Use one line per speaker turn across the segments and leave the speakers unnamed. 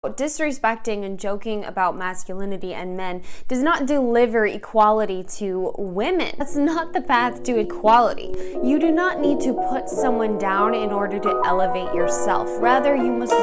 Disrespecting and joking about masculinity and men does not deliver equality to women. That's not the path to equality. You do not need to put someone down in order to elevate yourself. Rather, you must...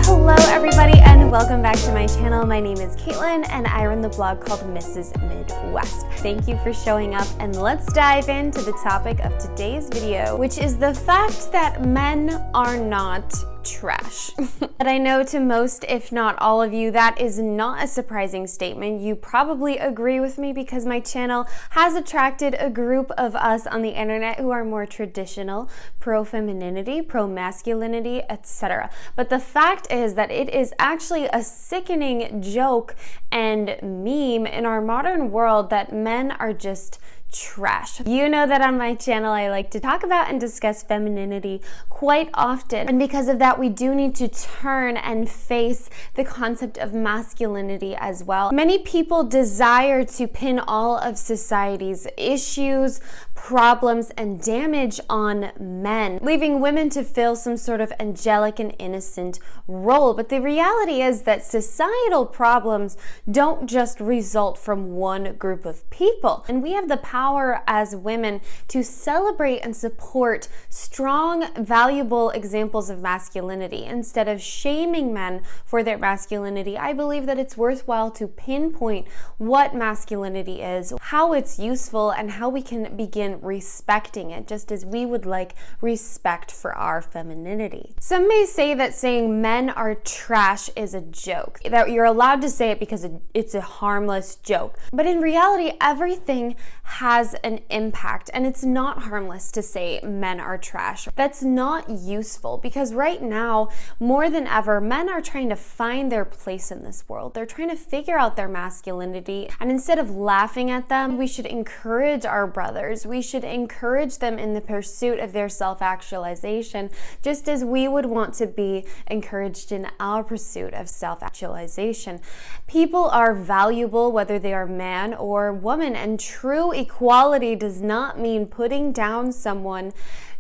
Hello everybody and welcome back to my channel. My name is Caitlin and I run the blog called Mrs. Midwest. Thank you for showing up and let's dive into the topic of today's video, which is the fact that men are not trash. But I know to most, if not all of you, that is not a surprising statement. You probably agree with me because my channel has attracted a group of us on the internet who are more traditional, pro-femininity, pro-masculinity, etc. But the fact is that it is actually a sickening joke and meme in our modern world that men are just trash. You know that on my channel I like to talk about and discuss femininity quite often, and because of that we do need to turn and face the concept of masculinity as well. Many people desire to pin all of society's issues, problems, and damage on men, leaving women to fill some sort of angelic and innocent role. But the reality is that societal problems don't just result from one group of people, and we have the power as women to celebrate and support strong, valuable examples of masculinity. Instead of shaming men for their masculinity, I believe that it's worthwhile to pinpoint what masculinity is, how it's useful, and how we can begin respecting it, just as we would like respect for our femininity. Some may say that saying men are trash is a joke, that you're allowed to say it because it's a harmless joke. But in reality, everything has an impact, and it's not harmless to say men are trash. That's not useful because right now, more than ever, men are trying to find their place in this world. They're trying to figure out their masculinity, and instead of laughing at them, we should encourage our brothers. We should encourage them in the pursuit of their self-actualization, just as we would want to be encouraged in our pursuit of self-actualization. People are valuable whether they are man or woman, and true equality does not mean putting down someone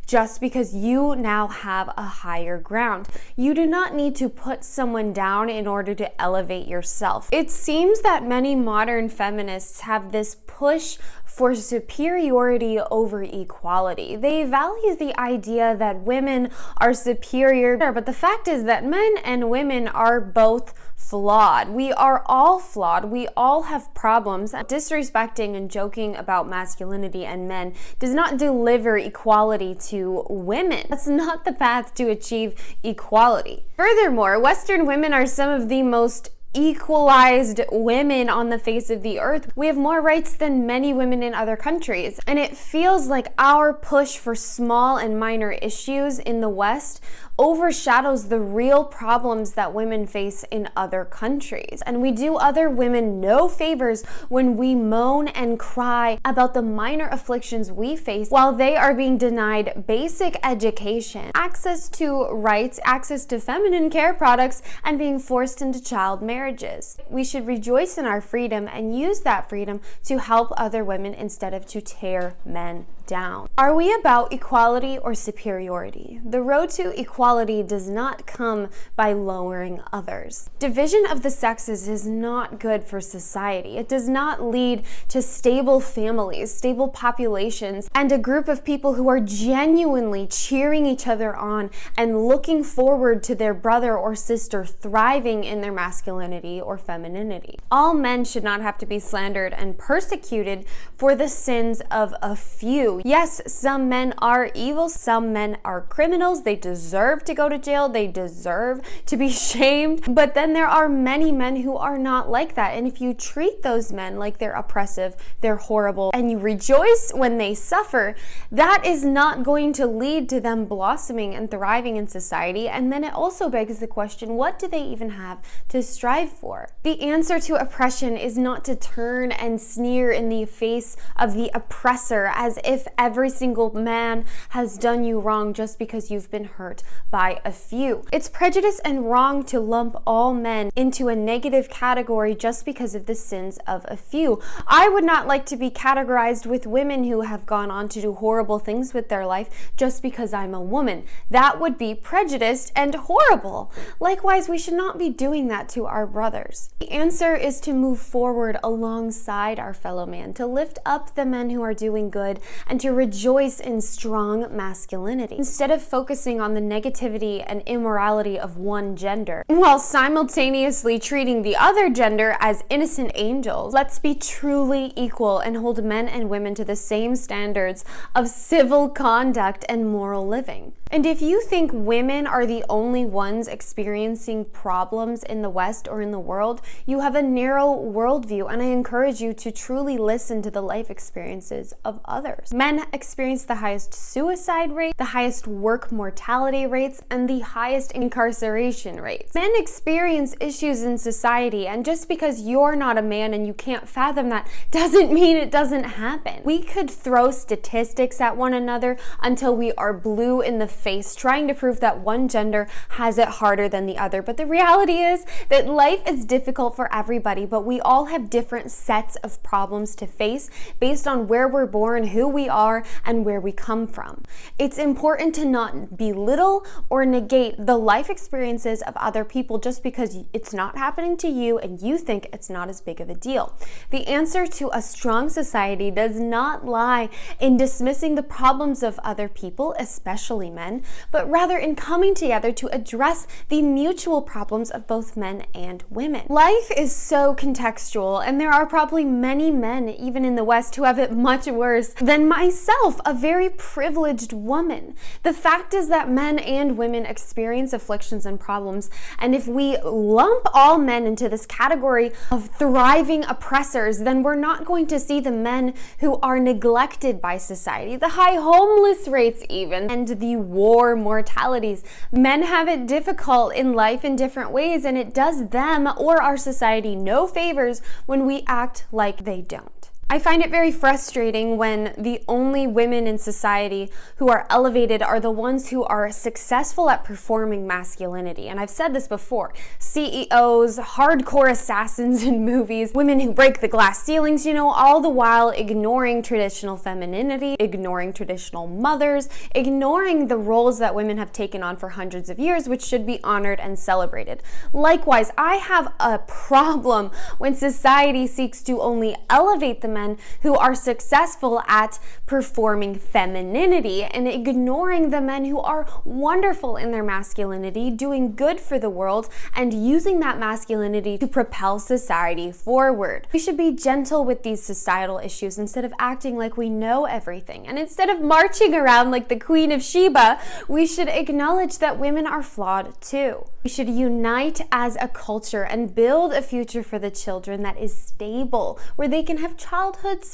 just because you now have a higher ground. You do not need to put someone down in order to elevate yourself. It seems that many modern feminists have this push for superiority over equality. They value the idea that women are superior, but the fact is that men and women are both flawed. We are all flawed. We all have problems. Disrespecting and joking about masculinity and men does not deliver equality to women. That's not the path to achieve equality. Furthermore, Western women are some of the most equalized women on the face of the earth. We have more rights than many women in other countries, and it feels like our push for small and minor issues in the West overshadows the real problems that women face in other countries. And we do other women no favors when we moan and cry about the minor afflictions we face while they are being denied basic education, access to rights, access to feminine care products, and being forced into child marriages. We should rejoice in our freedom and use that freedom to help other women instead of to tear men down. Are we about equality or superiority? The road to equality does not come by lowering others. Division of the sexes is not good for society. It does not lead to stable families, stable populations, and a group of people who are genuinely cheering each other on and looking forward to their brother or sister thriving in their masculinity or femininity. All men should not have to be slandered and persecuted for the sins of a few. Yes, some men are evil, some men are criminals, they deserve to go to jail, they deserve to be shamed, but then there are many men who are not like that, and if you treat those men like they're oppressive, they're horrible, and you rejoice when they suffer, that is not going to lead to them blossoming and thriving in society, and then it also begs the question, what do they even have to strive for? The answer to oppression is not to turn and sneer in the face of the oppressor as if if every single man has done you wrong just because you've been hurt by a few. It's prejudice and wrong to lump all men into a negative category just because of the sins of a few. I would not like to be categorized with women who have gone on to do horrible things with their life just because I'm a woman. That would be prejudiced and horrible. Likewise, we should not be doing that to our brothers. The answer is to move forward alongside our fellow man, to lift up the men who are doing good, and to rejoice in strong masculinity, instead of focusing on the negativity and immorality of one gender, while simultaneously treating the other gender as innocent angels. Let's be truly equal and hold men and women to the same standards of civil conduct and moral living. And if you think women are the only ones experiencing problems in the West or in the world, you have a narrow worldview, and I encourage you to truly listen to the life experiences of others. Men experience the highest suicide rate, the highest work mortality rates, and the highest incarceration rates. Men experience issues in society, and just because you're not a man and you can't fathom that doesn't mean it doesn't happen. We could throw statistics at one another until we are blue in the face, trying to prove that one gender has it harder than the other. But the reality is that life is difficult for everybody, but we all have different sets of problems to face based on where we're born, who we are, and where we come from. It's important to not belittle or negate the life experiences of other people just because it's not happening to you and you think it's not as big of a deal. The answer to a strong society does not lie in dismissing the problems of other people, especially men, but rather in coming together to address the mutual problems of both men and women. Life is so contextual, and there are probably many men, even in the West, who have it much worse than myself, a very privileged woman. The fact is that men and women experience afflictions and problems, and if we lump all men into this category of thriving oppressors, then we're not going to see the men who are neglected by society, the high homeless rates even, and the war mortalities. Men have it difficult in life in different ways, and it does them or our society no favors when we act like they don't. I find it very frustrating when the only women in society who are elevated are the ones who are successful at performing masculinity. And I've said this before, CEOs, hardcore assassins in movies, women who break the glass ceilings, all the while ignoring traditional femininity, ignoring traditional mothers, ignoring the roles that women have taken on for hundreds of years, which should be honored and celebrated. Likewise, I have a problem when society seeks to only elevate the men who are successful at performing femininity and ignoring the men who are wonderful in their masculinity, doing good for the world, and using that masculinity to propel society forward. We should be gentle with these societal issues instead of acting like we know everything. And instead of marching around like the Queen of Sheba, we should acknowledge that women are flawed too. We should unite as a culture and build a future for the children that is stable, where they can have childhoods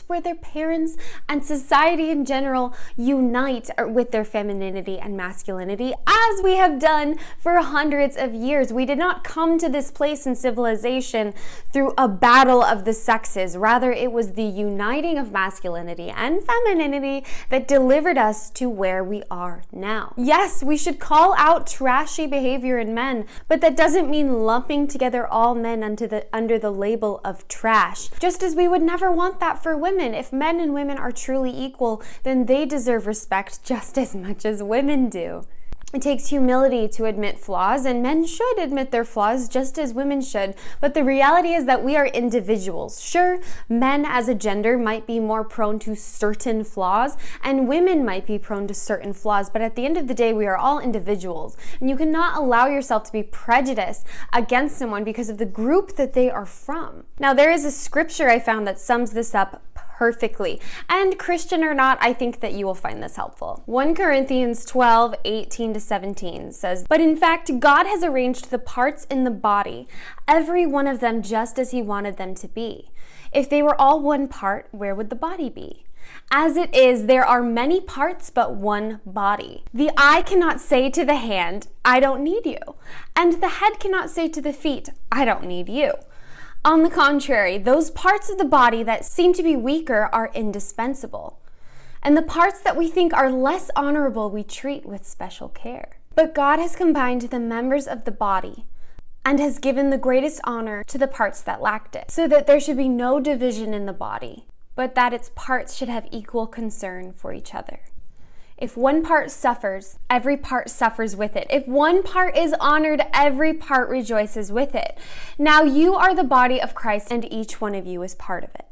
where their parents and society in general unite with their femininity and masculinity, as we have done for hundreds of years. We did not come to this place in civilization through a battle of the sexes. Rather, it was the uniting of masculinity and femininity that delivered us to where we are now. Yes, we should call out trashy behavior in men, but that doesn't mean lumping together all men under the label of trash. Just as we would never want that for women. If men and women are truly equal, then they deserve respect just as much as women do. It takes humility to admit flaws, and men should admit their flaws just as women should, but the reality is that we are individuals. Sure, men as a gender might be more prone to certain flaws, and women might be prone to certain flaws, but at the end of the day, we are all individuals, and you cannot allow yourself to be prejudiced against someone because of the group that they are from. Now, there is a scripture I found that sums this up perfectly. And Christian or not, I think that you will find this helpful. 1 Corinthians 12:18-17 says, "But in fact, God has arranged the parts in the body, every one of them just as he wanted them to be. If they were all one part, where would the body be? As it is, there are many parts but one body. The eye cannot say to the hand, 'I don't need you,' and the head cannot say to the feet, 'I don't need you.' On the contrary, those parts of the body that seem to be weaker are indispensable. And the parts that we think are less honorable, we treat with special care. But God has combined the members of the body and has given the greatest honor to the parts that lacked it, so that there should be no division in the body, but that its parts should have equal concern for each other. If one part suffers, every part suffers with it. If one part is honored, every part rejoices with it. Now you are the body of Christ, and each one of you is part of it.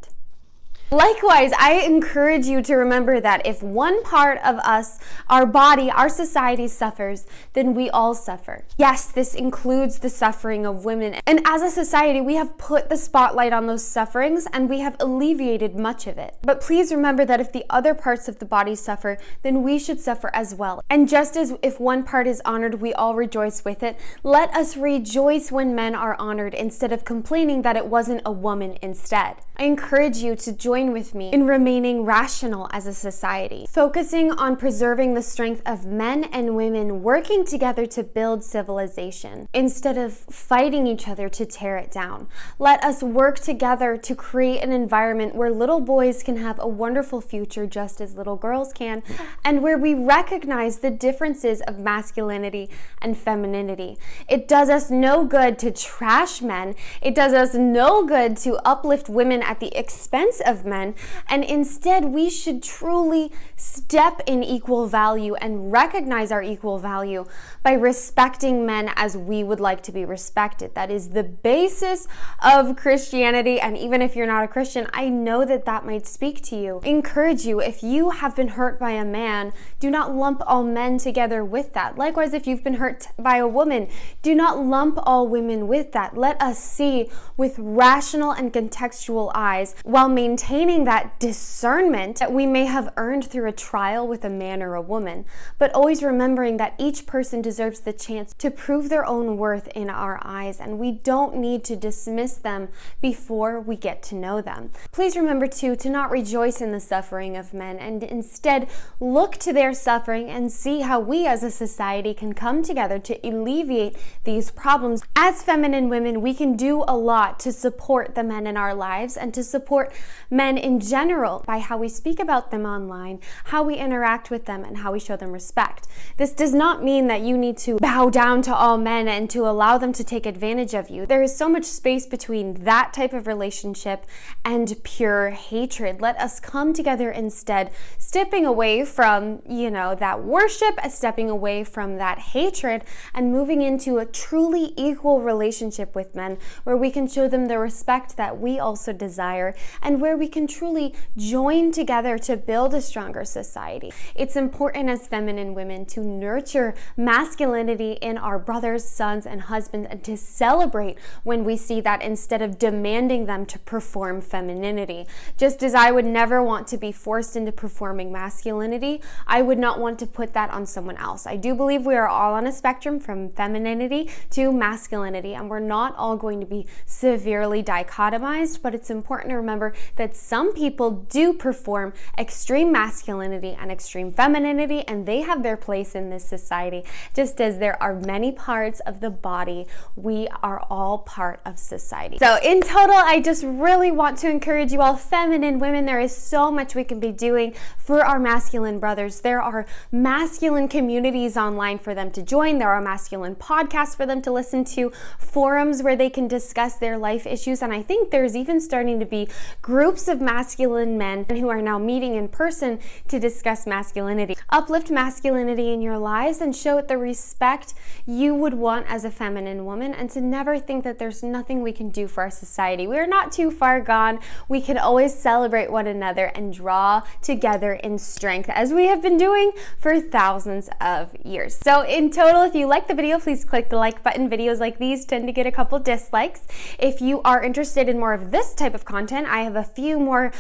Likewise, I encourage you to remember that if one part of us, our body, our society suffers, then we all suffer. Yes, this includes the suffering of women. And as a society, we have put the spotlight on those sufferings and we have alleviated much of it. But please remember that if the other parts of the body suffer, then we should suffer as well. And just as if one part is honored, we all rejoice with it, let us rejoice when men are honored instead of complaining that it wasn't a woman instead. I encourage you to join with me in remaining rational as a society, focusing on preserving the strength of men and women working together to build civilization instead of fighting each other to tear it down. Let us work together to create an environment where little boys can have a wonderful future just as little girls can, and where we recognize the differences of masculinity and femininity. It does us no good to trash men. It does us no good to uplift women at the expense of men, and instead we should truly step in equal value and recognize our equal value by respecting men as we would like to be respected. That is the basis of Christianity, and even if you're not a Christian, I know that that might speak to you. I encourage you, if you have been hurt by a man, do not lump all men together with that. Likewise, if you've been hurt by a woman, do not lump all women with that. Let us see with rational and contextual eyes while maintaining that discernment that we may have earned through a trial with a man or a woman, but always remembering that each person deserves the chance to prove their own worth in our eyes, and we don't need to dismiss them before we get to know them. Please remember too to not rejoice in the suffering of men, and instead look to their suffering and see how we as a society can come together to alleviate these problems. As feminine women, we can do a lot to support the men in our lives and to support men in general by how we speak about them online, how we interact with them, and how we show them respect. This does not mean that you need to bow down to all men and to allow them to take advantage of you. There is so much space between that type of relationship and pure hatred. Let us come together instead, stepping away from, that worship, stepping away from that hatred, and moving into a truly equal relationship with men where we can show them the respect that we also desire, and where we can truly join together to build a stronger society. It's important as feminine women to nurture masculinity in our brothers, sons, and husbands, and to celebrate when we see that instead of demanding them to perform femininity. Just as I would never want to be forced into performing masculinity, I would not want to put that on someone else. I do believe we are all on a spectrum from femininity to masculinity, and we're not all going to be severely dichotomized, but it's important to remember that some people do perform extreme masculinity and extreme femininity, and they have their place in this society. Just as there are many parts of the body, we are all part of society. So in total, I just really want to encourage you all feminine women, there is so much we can be doing for our masculine brothers. There are masculine communities online for them to join. There are masculine podcasts for them to listen to, forums where they can discuss their life issues, and I think there's even starting to be groups of masculine men who are now meeting in person to discuss masculinity. Uplift masculinity in your lives and show it the respect you would want as a feminine woman, and to never think that there's nothing we can do for our society. We are not too far gone. We can always celebrate one another and draw together in strength, as we have been doing for thousands of years. So in total, if you like the video, please click the like button. Videos like these tend to get a couple dislikes. If you are interested in more of this type of content, I have a few more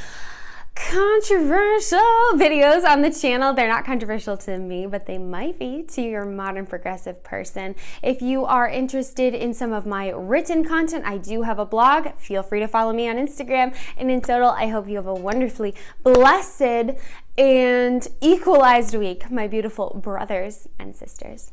controversial videos on the channel. They're not controversial to me, but they might be to your modern progressive person. If you are interested in some of my written content, I do have a blog. Feel free to follow me on Instagram. And in total, I hope you have a wonderfully blessed and equalized week, my beautiful brothers and sisters.